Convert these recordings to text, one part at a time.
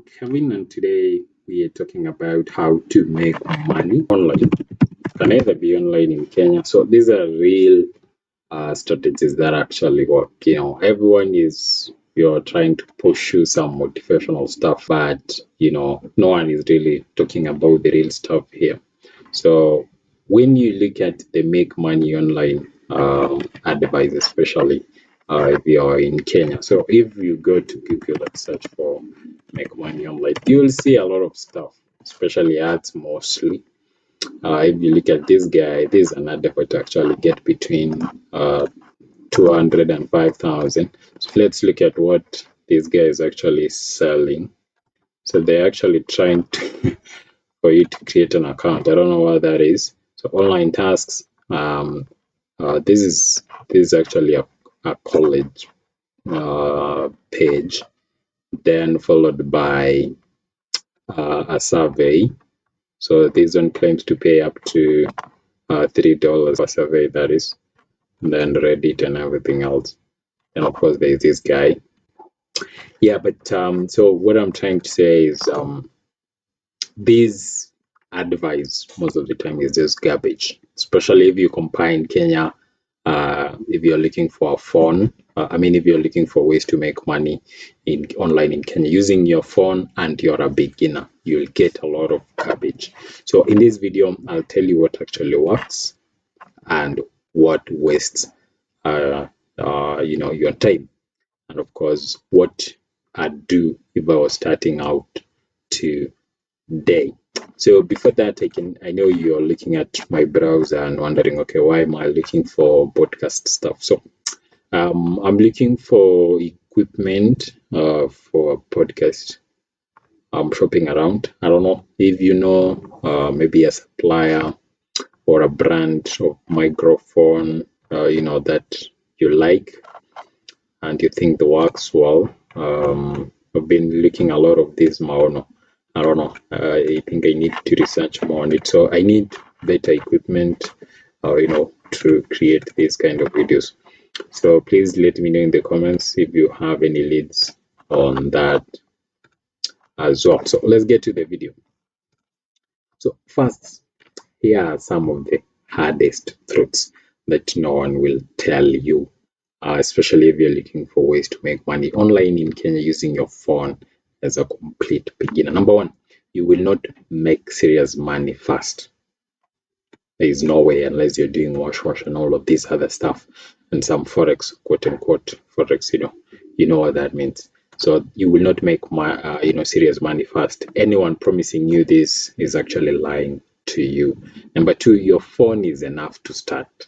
Kevin, and today we are talking about how to make money online. Can either be online in Kenya. So these are real strategies that actually work. Everyone is you're trying to pursue some motivational stuff, but no one is really talking about the real stuff here. So when you look at the make money online advice, especially if you are in Kenya. So if you go to Google and search for make money online, you will see a lot of stuff, especially ads mostly. If you look at this guy, this is an advert to actually get between 200 and 5,000. So let's look at what this guy is actually selling. So they're actually trying to for you to create an account. I don't know what that is. So online tasks. This is actually a college page, then followed by a survey. So this one claims to pay up to $3 per survey, that is, and then Reddit and everything else. And of course, there's this guy. Yeah, but so what I'm trying to say is this advice most of the time is just garbage, especially if you compare in Kenya. If you're looking for a phone, if you're looking for ways to make money online in Kenya using your phone and you're a beginner, you'll get a lot of garbage. So in this video, I'll tell you what actually works and what wastes your time, and of course what I'd do if I was starting out today. So before that, I know you're looking at my browser and wondering, okay, why am I looking for podcast stuff? So I'm looking for equipment for a podcast. I'm shopping around. I don't know if you know maybe a supplier or a brand of microphone that you like and you think the works well. I've been looking a lot of these Maono. I don't know. I think I need to research more on it. So I need better equipment, to create these kind of videos. So please let me know in the comments if you have any leads on that as well. So let's get to the video. So first, here are some of the hardest truths that no one will tell you, especially if you're looking for ways to make money online in Kenya using your phone as a complete beginner. Number one, you will not make serious money fast. There is no way unless you're doing wash and all of this other stuff and some forex, quote unquote forex. You know what that means. So you will not make serious money fast. Anyone promising you this is actually lying to you. Number two, your phone is enough to start,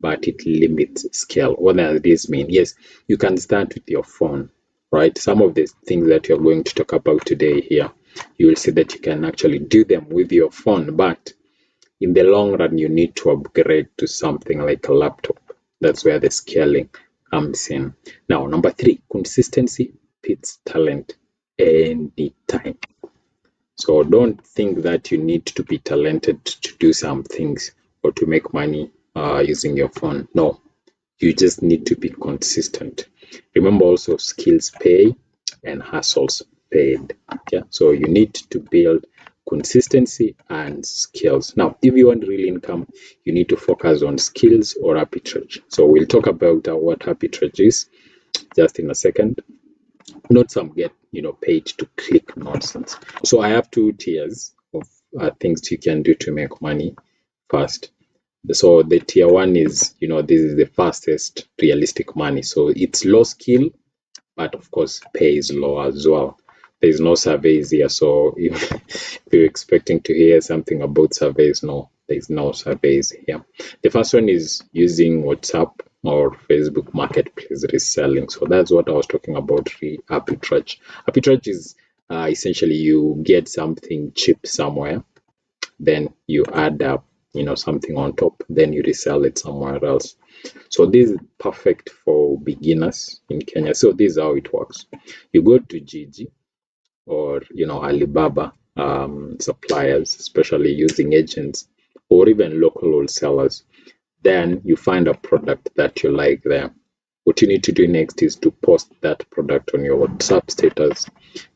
but it limits scale. What does this mean? Yes, you can start with your phone, right? Some of the things that you're going to talk about today here, you will see that you can actually do them with your phone, but in the long run, you need to upgrade to something like a laptop. That's where the scaling comes in. Now, number three, consistency beats talent anytime. So don't think that you need to be talented to do some things or to make money using your phone. No, you just need to be consistent. Remember also, skills pay and hustles paid. Yeah, so you need to build consistency and skills. Now, if you want real income, you need to focus on skills or arbitrage. So we'll talk about what arbitrage is just in a second. Not some get paid to click nonsense. So I have two tiers of things you can do to make money fast. So the tier one is, this is the fastest realistic money. So it's low skill, but of course pay is low as well. There's no surveys here. So if you're expecting to hear something about surveys, no, there's no surveys here. The first one is using WhatsApp or Facebook Marketplace reselling. So that's what I was talking about, arbitrage. Arbitrage is essentially you get something cheap somewhere, then you add up something on top, then you resell it somewhere else. So this is perfect for beginners in Kenya. So this is how it works. You go to Gigi or Alibaba suppliers, especially using agents or even local wholesalers. Then you find a product that you like there. What you need to do next is to post that product on your WhatsApp status,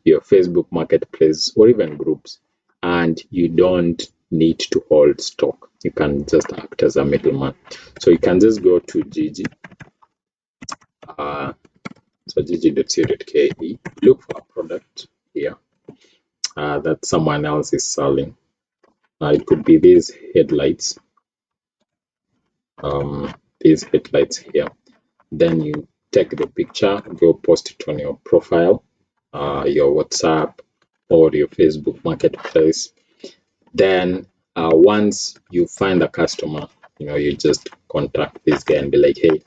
your Facebook marketplace, or even groups. And you don't need to hold stock. You can just act as a middleman. So you can just go to Gigi, so gigi.co.ke, look for a product here that someone else is selling. It could be these headlights, here. Then you take the picture, go post it on your profile, your WhatsApp, or your Facebook marketplace. Then once you find a customer, you just contact this guy and be like, hey,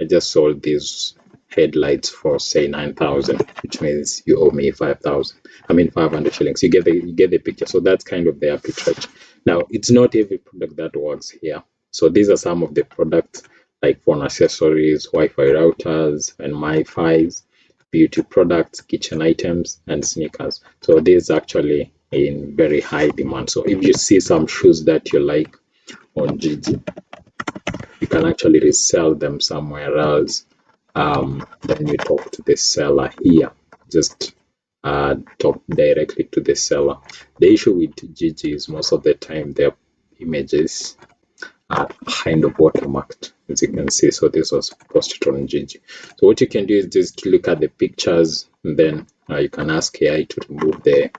I just sold these headlights for say 9,000, which means you owe me 5,000. I mean 500 shillings. You get the picture. So that's kind of the arbitrage. Now it's not every product that works here. So these are some of the products like phone accessories, Wi-Fi routers, and MiFis, beauty products, kitchen items, and sneakers. So these actually in very high demand. So if you see some shoes that you like on Gigi, you can actually resell them somewhere else. Then you talk to the seller here. Just talk directly to the seller. The issue with Gigi is most of the time their images are kind of watermarked, as you can see. So this was posted on Gigi. So what you can do is just look at the pictures, and then you can ask AI to remove the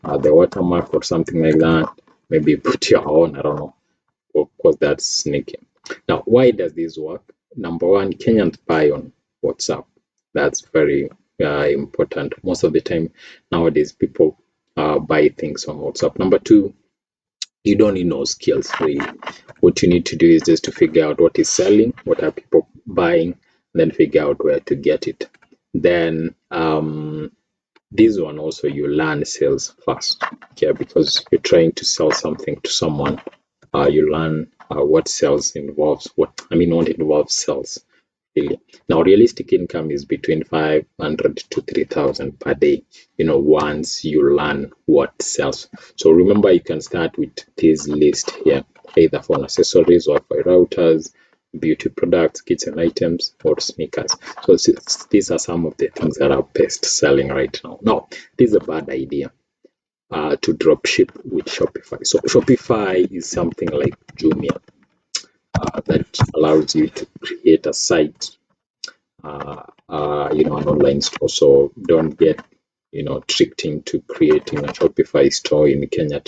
watermark or something like that. Maybe put your own, I don't know. Of course, that's sneaky. Now, why does this work? Number one, Kenyans buy on WhatsApp. That's very important. Most of the time nowadays, people buy things on WhatsApp. Number two, you don't need no skills really. What you need to do is just to figure out what is selling, what are people buying, then figure out where to get it. Then this one also, you learn sales first, okay, because you're trying to sell something to someone. You learn what sales involves, what involves sales really. Now realistic income is between 500 to 3,000 per day, once you learn what sells. So remember, you can start with this list here, either phone accessories, Wi-Fi routers, beauty products, kitchen items, or sneakers. So these are some of the things that are best selling right now. Now, this is a bad idea to drop ship with Shopify. So Shopify is something like Jumia that allows you to create a site, an online store. So don't get, tricked into creating a Shopify store in Kenya,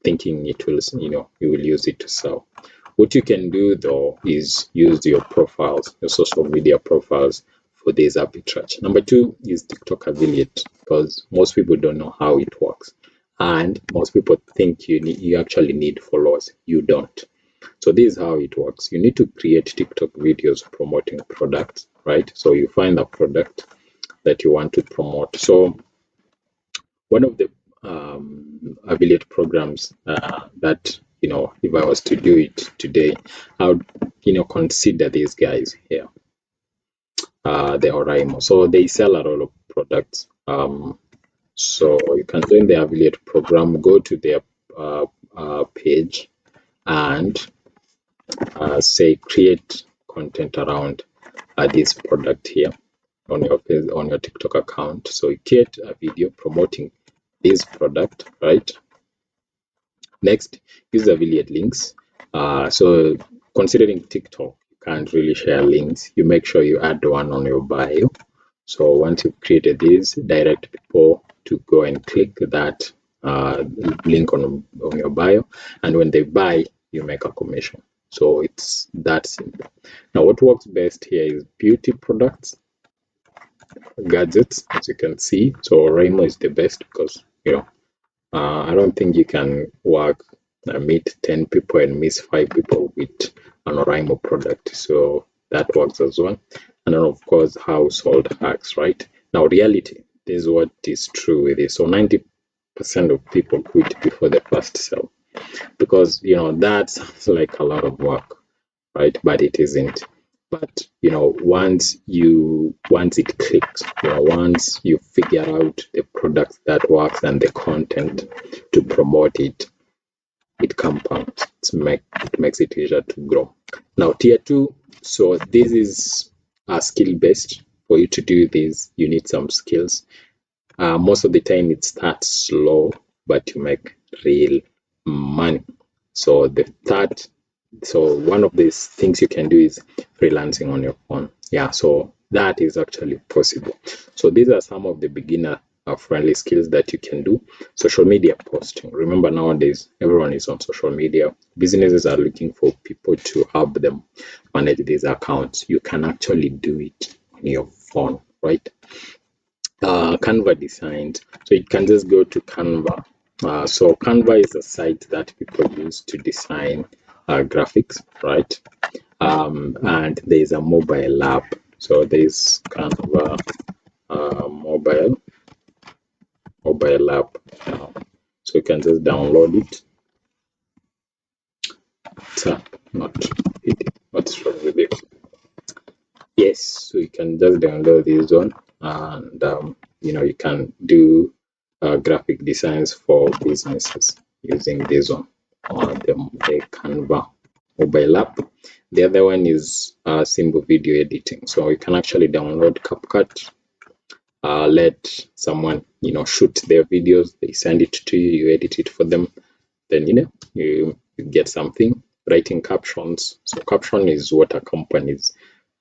thinking it will, you will use it to sell. What you can do though is use your profiles, your social media profiles for this arbitrage. Number two is TikTok affiliate, because most people don't know how it works, and most people think you actually need followers. You don't. So this is how it works. You need to create TikTok videos promoting products, right? So you find a product that you want to promote. So one of the affiliate programs that, if I was to do it today, I would, consider these guys here, the Oraimo. So they sell a lot of products. So you can join the affiliate program, go to their page, and say create content around this product here on your TikTok account. So you create a video promoting this product, right? Next, use affiliate links. So considering TikTok, you can't really share links. You make sure you add one on your bio. So once you've created this, direct people to go and click that link on your bio, and when they buy, you make a commission. So it's that simple. Now, what works best here is beauty products, gadgets, as you can see. So Raimo is the best because, I don't think you can meet 10 people and miss 5 people with an Oraimo product. So that works as well. And then, of course, household hacks, right? Now, reality, this is what is true with it. So 90% of people quit before the first sell, because, that sounds like a lot of work, right? But it isn't. But once it clicks, once you figure out the product that works and the content to promote it, it compounds. It makes it easier to grow. Now tier 2, so this is skill based. For you to do this, you need some skills. Most of the time it starts slow, but you make real money. So one of these things you can do is freelancing on your phone. Yeah, so that is actually possible. So these are some of the beginner friendly skills that you can do. Social media posting. Remember, nowadays everyone is on social media. Businesses are looking for people to help them manage these accounts. You can actually do it on your phone, right? Canva designs. So you can just go to Canva. So Canva is a site that people use to design graphics, right? And there's a mobile app. So there's Canva mobile app. So you can just download it. Tap, not it. What's wrong with it? Yes, so you can just download this one, and you can do graphic designs for businesses using this one on the Canva mobile app. The other one is simple video editing. So you can actually download CapCut, let someone shoot their videos, they send it to you, you edit it for them, then you get something. Writing captions. So caption is what accompanies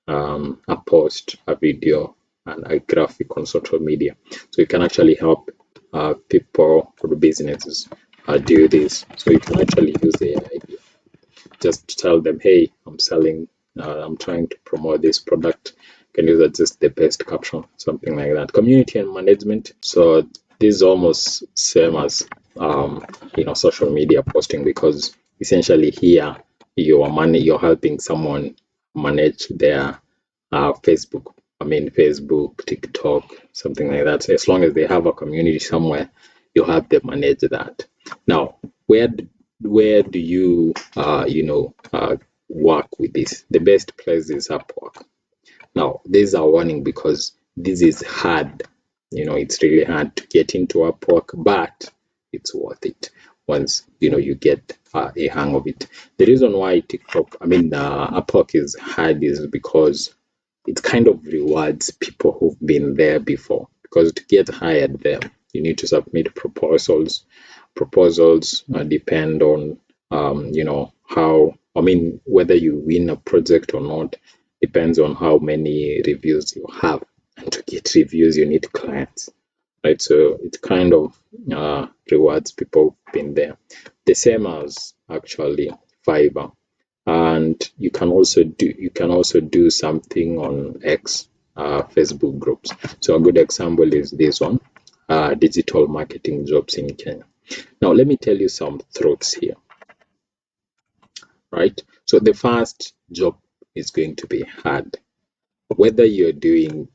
a post, a video, and a graphic on social media. So you can actually help people or businesses do this. So you can actually use AI. Just tell them, hey, I'm trying to promote this product. Can you suggest the best caption, something like that. Community and management. So this is almost same as social media posting, because essentially here you're helping someone manage their Facebook, TikTok, something like that. So as long as they have a community somewhere, you help them manage that. Now, where do you work with this? The best place is Upwork. Now, this is a warning because this is hard. It's really hard to get into Upwork, but it's worth it once you get a hang of it. The reason why Upwork is hard is because it kind of rewards people who've been there before. Because to get hired there, you need to submit proposals. Proposals depend on how, whether you win a project or not depends on how many reviews you have. And to get reviews, you need clients, right? So it kind of rewards people who've been there. The same as actually Fiverr. And you can also do something on X, Facebook groups. So a good example is this one, digital marketing jobs in Kenya. Now let me tell you some truths here, right? So the first job is going to be hard. Whether you're doing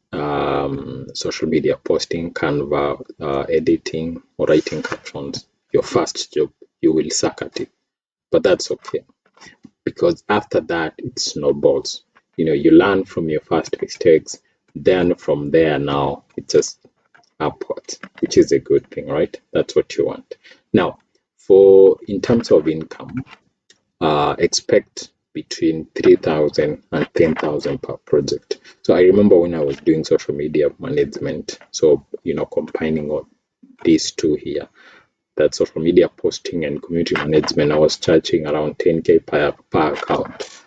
social media posting, Canva, editing, or writing captions, your first job, you will suck at it. But that's okay, because after that, it snowballs. You learn from your first mistakes. Then from there, now it's just upwards, which is a good thing, right? That's what you want. Now, in terms of income, expect between 3,000 and 10,000 per project. So I remember when I was doing social media management, so combining all these two here, that social media posting and community management, I was charging around 10K per account.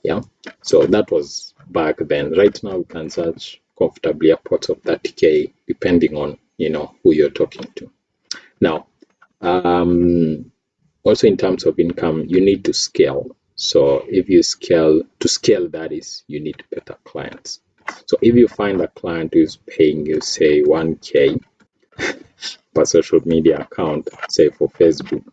Yeah, so that was back then. Right now, we can charge comfortably upwards of 30K, depending on who you're talking to. Now, also in terms of income, you need to scale. So if you scale, that is, you need better clients. So if you find a client who's paying you, say, 1K per social media account, say for Facebook,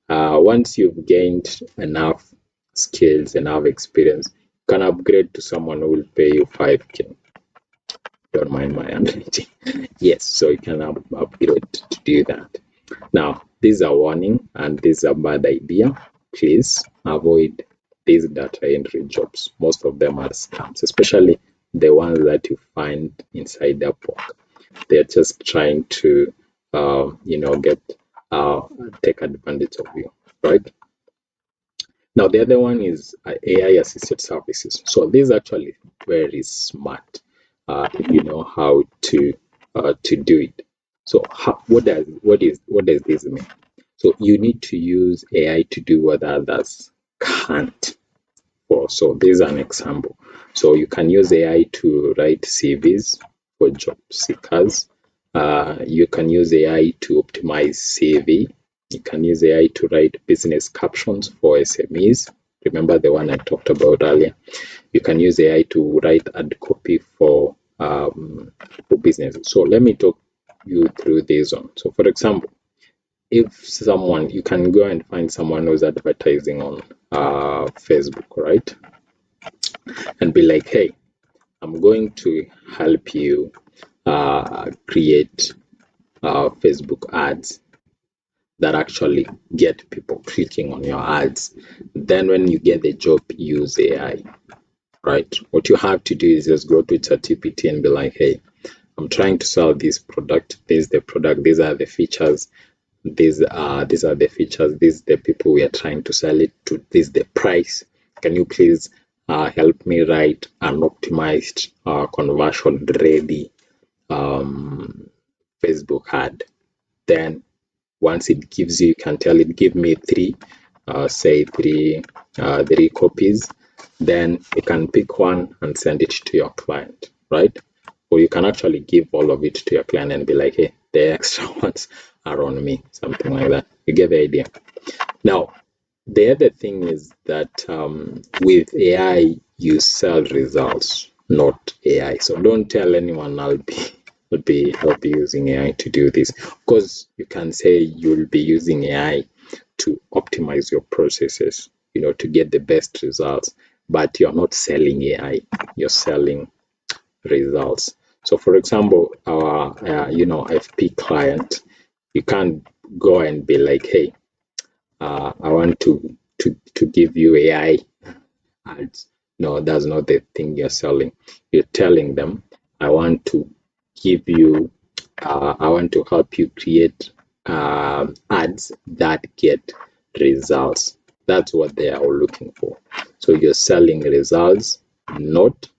once you've gained enough skills, enough experience, you can upgrade to someone who will pay you 5K. Don't mind my handwriting. Yes, so you can upgrade to do that. Now, this is a warning and this is a bad idea. Please avoid these data entry jobs. Most of them are scams, especially the ones that you find inside Upwork. They're just trying to, take advantage of you, right? Now the other one is AI assisted services. So this is actually very smart if you know how to do it. So what does this mean? So you need to use AI to do what others can't. So this is an example. So you can use AI to write CVs for job seekers. You can use AI to optimize CV. You can use AI to write business captions for SMEs. Remember the one I talked about earlier. You can use AI to write ad copy for businesses. So let me talk you through this one. So for example, if someone, you can go and find someone who's advertising on Facebook, right? And be like, hey, I'm going to help you create Facebook ads that actually get people clicking on your ads. Then when you get the job, use AI, right? What you have to do is just go to ChatGPT and be like, hey, I'm trying to sell this product. This is the product. These are the features. These are the features. These are the people we are trying to sell it to. This is the price. Can you please help me write an optimized conversion ready Facebook ad? Then once it gives you can tell it, give me three copies. Then you can pick one and send it to your client, right? Or you can actually give all of it to your client and be like, hey, the extra ones are on me, something like that. You get the idea. Now the other thing is that with AI you sell results, not AI. So don't tell anyone I'll be using AI to do this. Of course, you can say you'll be using AI to optimize your processes, to get the best results, but you're not selling AI, you're selling results. So for example, our FP client, you can't go and be like, hey, I want to give you AI ads. No, that's not the thing you're selling. You're telling them, I want to give you, I want to help you create ads that get results. That's what they are all looking for. So you're selling results, not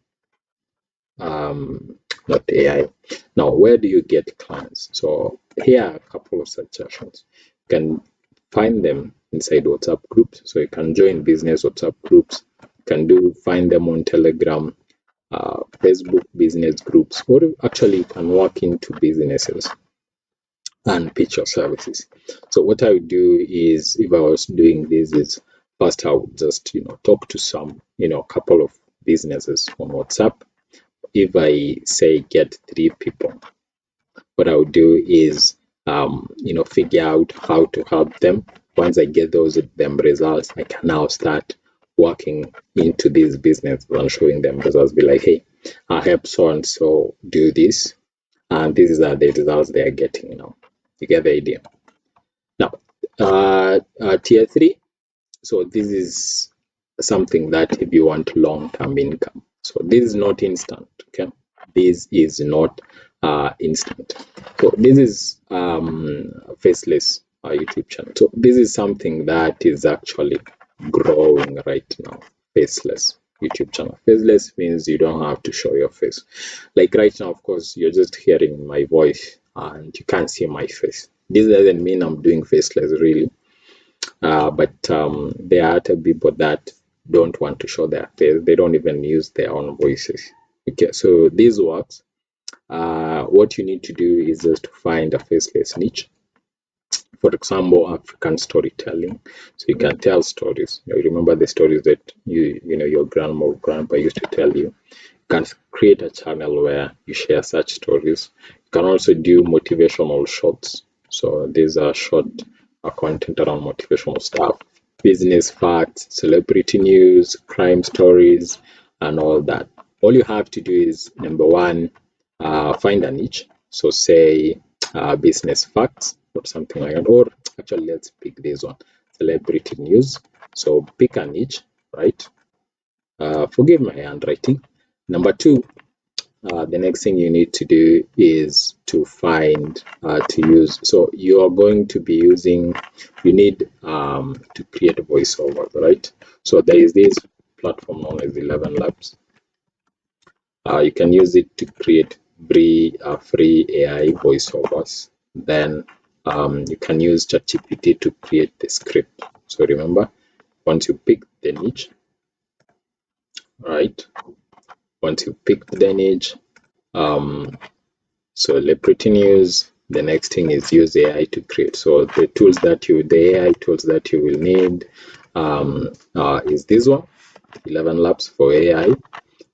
not AI. Now, where do you get clients? So here are a couple of suggestions. You can find them inside WhatsApp groups. So you can join business WhatsApp groups. You can find them on Telegram, Facebook business groups, or actually you can walk into businesses and pitch your services. So what I would do is, if I was doing this, is first I would just talk to some couple of businesses on WhatsApp. If I say get 3 people, what I would do is figure out how to help them. Once I get them results, I can now start working into this business and showing them results. Be like, hey, I help so and so do this, and these are the results they are getting. You get the idea. Now, tier 3. So this is something that if you want long-term income. So this is not instant. Okay, this is not instant. So this is Faceless YouTube channel. So this is something that is actually growing right now. Faceless YouTube channel. Faceless means you don't have to show your face. Like right now, of course, you're just hearing my voice and you can't see my face. This doesn't mean I'm doing faceless, really. But there are other people that don't want to show their face. They don't even use their own voices. Okay, so this works. What you need to do is just to find a faceless niche. For example, African storytelling. So you can tell stories. You remember the stories that your grandma or grandpa used to tell you. You can create a channel where you share such stories. You can also do motivational shorts. So these are short content around motivational stuff, business facts, celebrity news, crime stories, and all that. All you have to do is, number one, find a niche. So say business facts or something like that. Or actually, let's pick this one, celebrity news. So pick a niche, right? Forgive my handwriting. Number two, the next thing you need to do is to find to use. So you are going to be using, you need to create a voiceover, right? So there is this platform known as 11 Labs. You can use it to create free AI voiceovers. Then you can use ChatGPT to create the script. So remember, once you pick the niche, right? Once you pick the niche, celebrity news, the next thing is use AI to create. So the AI tools that you will need is this one, 11 Labs for AI,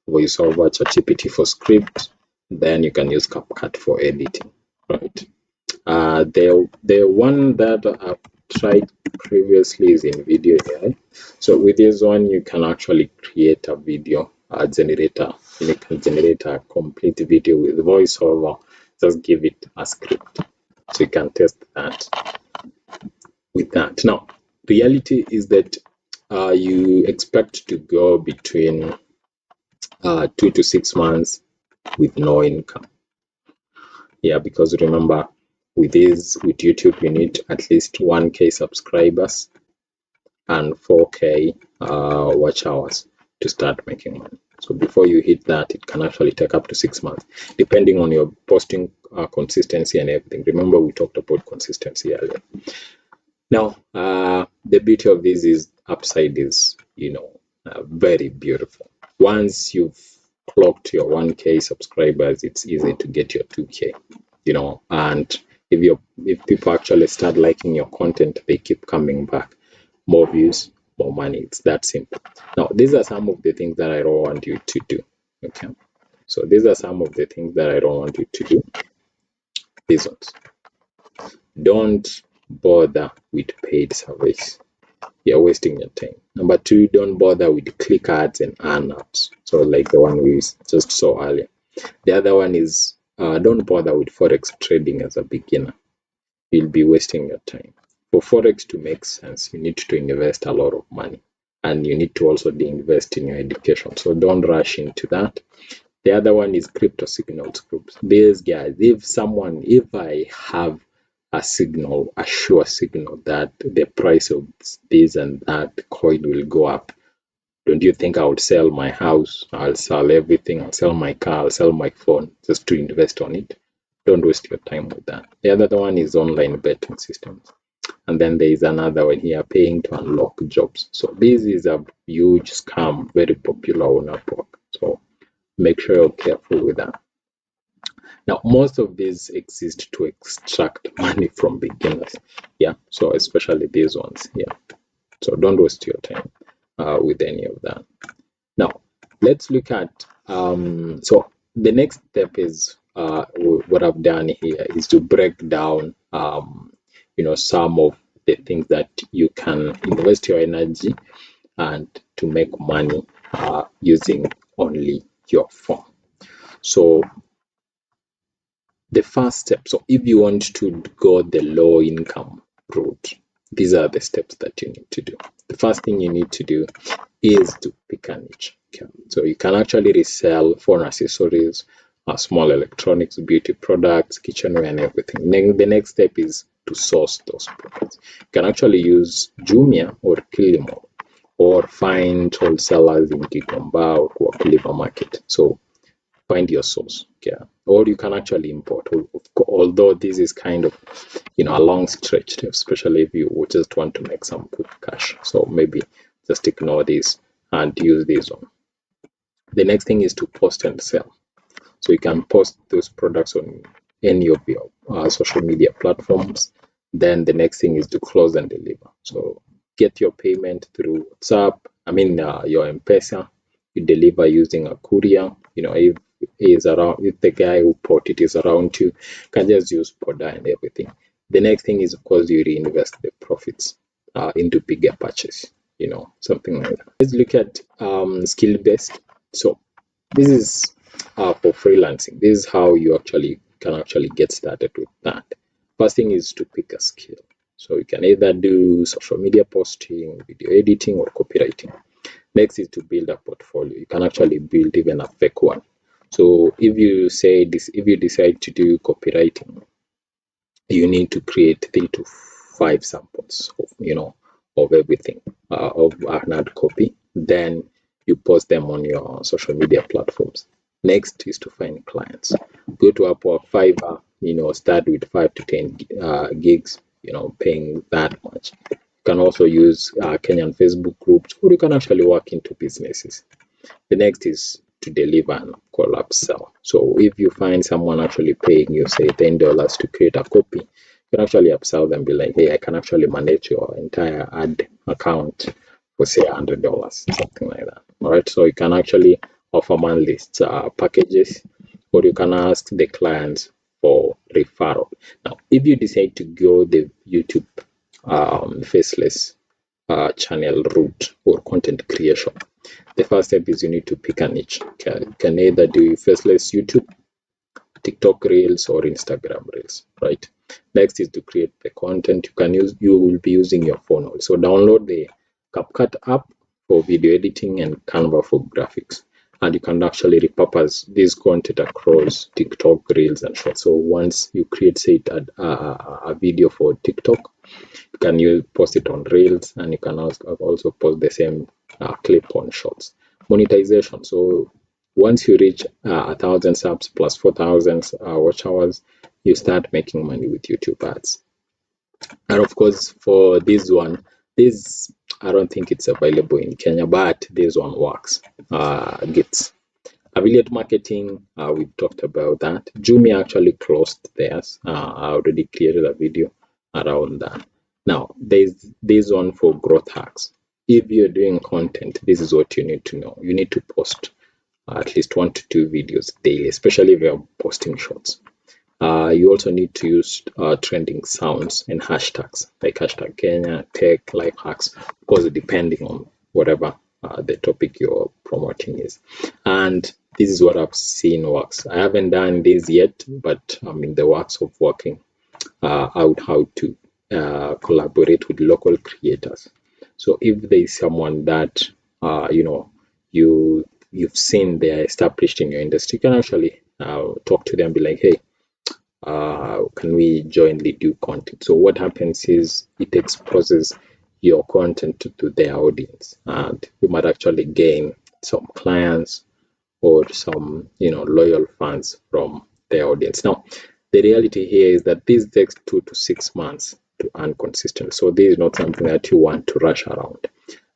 VoiceOver, ChatGPT for script, then you can use CapCut for editing, right? The one that I've tried previously is in video AI. So with this one, you can actually create a video generator. You can generate a complete video with voiceover. Just give it a script, so you can test that with that. Now, reality is that you expect to go between 2 to 6 months with no income. Yeah, because remember, with YouTube, you need at least 1K subscribers and 4K watch hours to start making money. So before you hit that, it can actually take up to 6 months, depending on your posting consistency and everything. Remember, we talked about consistency earlier. Now, the beauty of this is upside is, very beautiful. Once you've clocked your 1K subscribers, it's easy to get your 2K, and if people actually start liking your content, they keep coming back. More views, more money. It's that simple. Now, these are some of the things that I don't want you to do. Okay. So these are some of the things that I don't want you to do. These ones. Don't bother with paid service. You're wasting your time. Number two, don't bother with click ads and earn apps. So like the one we just saw earlier. The other one is don't bother with forex trading as a beginner. You'll be wasting your time. For forex to make sense, you need to invest a lot of money, and you need to also invest in your education. So don't rush into that. The other one is crypto signals groups. These guys, if I have a signal, a sure signal that the price of this and that coin will go up, don't you think I would sell my house? I'll sell everything. I'll sell my car. I'll sell my phone just to invest on it. Don't waste your time with that. The other one is online betting systems. And then there is another one here, paying to unlock jobs. So this is a huge scam, very popular on Upwork. So make sure you're careful with that. Now, most of these exist to extract money from beginners. Yeah, so especially these ones. Yeah, so don't waste your time with any of that. Now, let's look at so the next step is what I've done here is to break down some of the things that you can invest your energy and to make money using only your phone. So the first step, so if you want to go the low income route, these are the steps that you need to do. The first thing you need to do is to pick a niche. Okay. So you can actually resell phone accessories, small electronics, beauty products, kitchenware, and everything. Then the next step is to source those products. You can actually use Jumia or Kilimall, or find wholesalers in Gikomba or Wakulima Market. So find your source. Okay. Or you can actually import, although this is kind of a long stretch, especially if you just want to make some quick cash. So maybe just ignore this and use this one. The next thing is to post and sell. So you can post those products on any of your social media platforms. Then the next thing is to close and deliver. So get your payment through WhatsApp, your M-Pesa. You deliver using a courier. If the guy who bought it is around you, can just use Poda and everything. The next thing is, of course, you reinvest the profits into bigger purchase, something like that. Let's look at skill-based. So this is for freelancing. This is how you can get started with that. First thing is to pick a skill. So you can either do social media posting, video editing, or copywriting. Next is to build a portfolio. You can actually build even a fake one. So if you say this, if you decide to do copywriting, you need to create 3 to 5 samples of of everything, of an ad copy. Then you post them on your social media platforms. Next is to find clients. Go to Upwork, Fiverr, start with 5 to 10 gigs, paying that much. You can also use Kenyan Facebook groups, or you can actually work into businesses. The next is to deliver and call upsell. So if you find someone actually paying you, say $10 to create a copy, you can actually upsell them, be like, hey, I can actually manage your entire ad account for say $100, something like that. All right. So you can actually offer monthly packages, or you can ask the clients for referral. Now, if you decide to go the YouTube faceless channel route or content creation, the first step is you need to pick a niche. You can either do faceless YouTube, TikTok Reels, or Instagram Reels, right? Next is to create the content. You will be using your phone also. Download the CapCut app for video editing and Canva for graphics. And you can actually repurpose this content across TikTok Reels and Shorts. So once you create, say, a video for TikTok, you can post it on Reels, and you can also post the same clip on Shorts. Monetization. So once you reach 1,000 subs plus 4,000 watch hours, you start making money with YouTube ads. And of course, for this one, I don't think it's available in Kenya, but this one works. Gets affiliate marketing. We've talked about that. Jumia actually closed theirs. I already created a video around that. Now, there's this one for growth hacks. If you're doing content, this is what you need to know. You need to post at least 1 to 2 videos daily, especially if you're posting shorts. You also need to use trending sounds and hashtags, like hashtag Kenya, tech, life hacks, of course, depending on whatever the topic you're promoting is. And this is what I've seen works. I haven't done this yet, but I'm in the works of working out how to collaborate with local creators. So if there is someone that you've seen they're established in your industry, you can actually talk to them, be like, hey, can we jointly do content? So what happens is it exposes your content to their audience, and you might actually gain some clients or some loyal fans from their audience. Now, the reality here is that this takes 2 to 6 months to earn consistently. So this is not something that you want to rush around,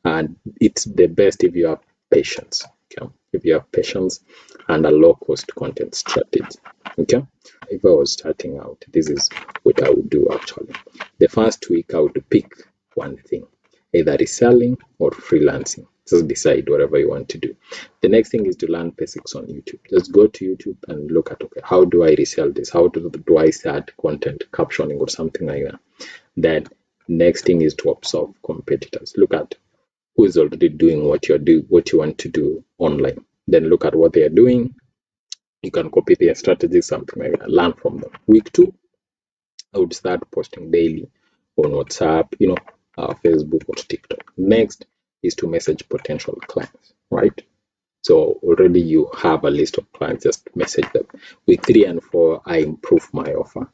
and it's the best if you have patience. Okay, if you have patience and a low cost content strategy. Okay, if I was starting out, this is what I would do actually. The first week, I would pick one thing, either reselling or freelancing. Just decide whatever you want to do. The next thing is to learn basics on YouTube. Just go to YouTube and look at, okay, how do I resell this? How do I start content captioning or something like that? Then next thing is to observe competitors. Look at who is already doing what you want to do online. Then look at what they are doing. You can copy their strategies, something like that. Learn from them. Week 2, I would start posting daily on WhatsApp, Facebook or TikTok. Next is to message potential clients, right? So already you have a list of clients, just message them. Week 3 and 4, I improve my offer,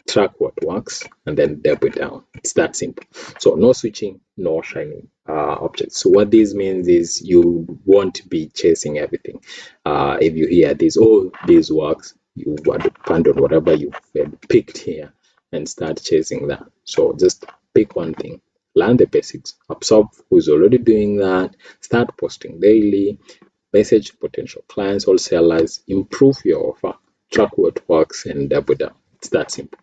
track what works, and then double down. It's that simple. So no switching, no shiny objects. So what this means is you won't be chasing everything. If you hear this, oh, this works, you want to abandon whatever you've picked here and start chasing that. So just pick one thing, learn the basics, absorb who's already doing that, start posting daily, message potential clients or sellers, improve your offer, track what works, and double down. It's that simple.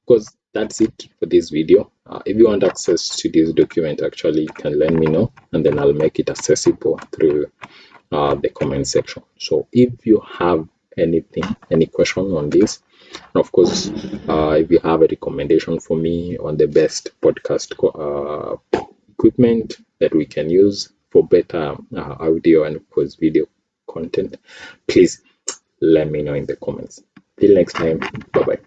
Because that's it for this video. If you want access to this document, actually, you can let me know, and then I'll make it accessible through the comment section. So if you have any question on this, and of course, if you have a recommendation for me on the best podcast equipment that we can use for better audio and of course video content, please let me know in the comments. Till next time, bye bye.